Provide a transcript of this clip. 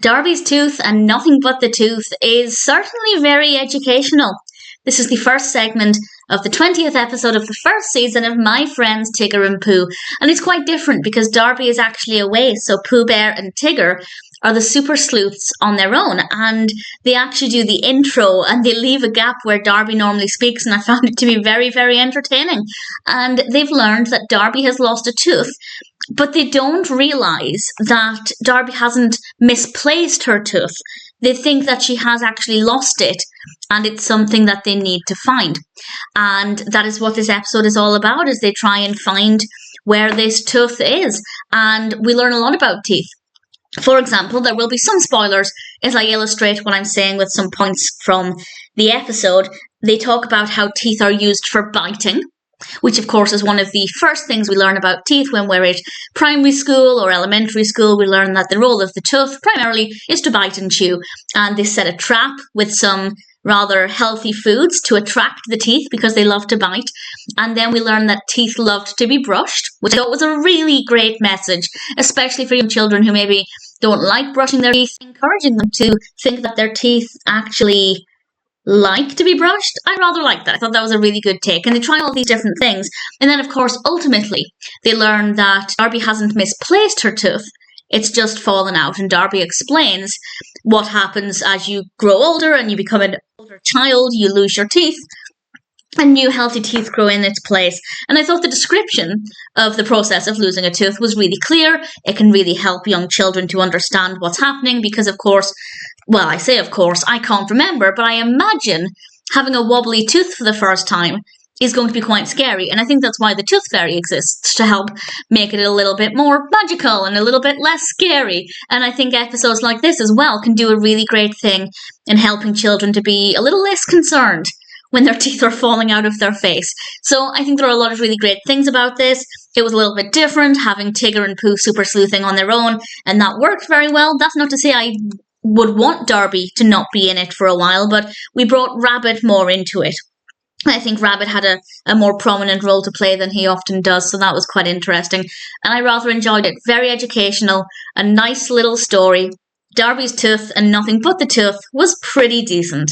Darby's tooth and nothing but the tooth is certainly very educational. This is the first segment of the 20th episode of the first season of My Friends Tigger and Pooh, and it's quite different because Darby is actually away, so Pooh Bear and Tigger are the super sleuths on their own, and they actually do the intro and they leave a gap where Darby normally speaks, and I found it to be very, very entertaining. And they've learned that Darby has lost a tooth, but they don't realise that Darby hasn't misplaced her tooth. They think that she has actually lost it, and it's something that they need to find. And that is what this episode is all about, is they try and find where this tooth is. And we learn a lot about teeth. For example, there will be some spoilers as I illustrate what I'm saying with some points from the episode. They talk about how teeth are used for biting, which of course is one of the first things we learn about teeth when we're at primary school or elementary school. We learn that the role of the tooth primarily is to bite and chew, and they set a trap with some rather healthy foods to attract the teeth because they love to bite. And then we learn that teeth loved to be brushed, which I thought was a really great message, especially for young children who maybe don't like brushing their teeth, encouraging them to think that their teeth actually like to be brushed. I rather like that. I thought that was a really good take. And they try all these different things. And then, of course, ultimately, they learn that Darby hasn't misplaced her tooth. It's just fallen out. And Darby explains what happens as you grow older and you become an older child. You lose your teeth and new healthy teeth grow in its place. And I thought the description of the process of losing a tooth was really clear. It can really help young children to understand what's happening because, of course, well, I say of course, I can't remember, but I imagine having a wobbly tooth for the first time is going to be quite scary. And I think that's why the Tooth Fairy exists, to help make it a little bit more magical and a little bit less scary. And I think episodes like this as well can do a really great thing in helping children to be a little less concerned when their teeth are falling out of their face. So I think there are a lot of really great things about this. It was a little bit different, having Tigger and Pooh super sleuthing on their own, and that worked very well. That's not to say I would want Darby to not be in it for a while, but we brought Rabbit more into it. I think Rabbit had a more prominent role to play than he often does, so that was quite interesting. And I rather enjoyed it. Very educational, a nice little story. Darby's tooth and nothing but the tooth was pretty decent.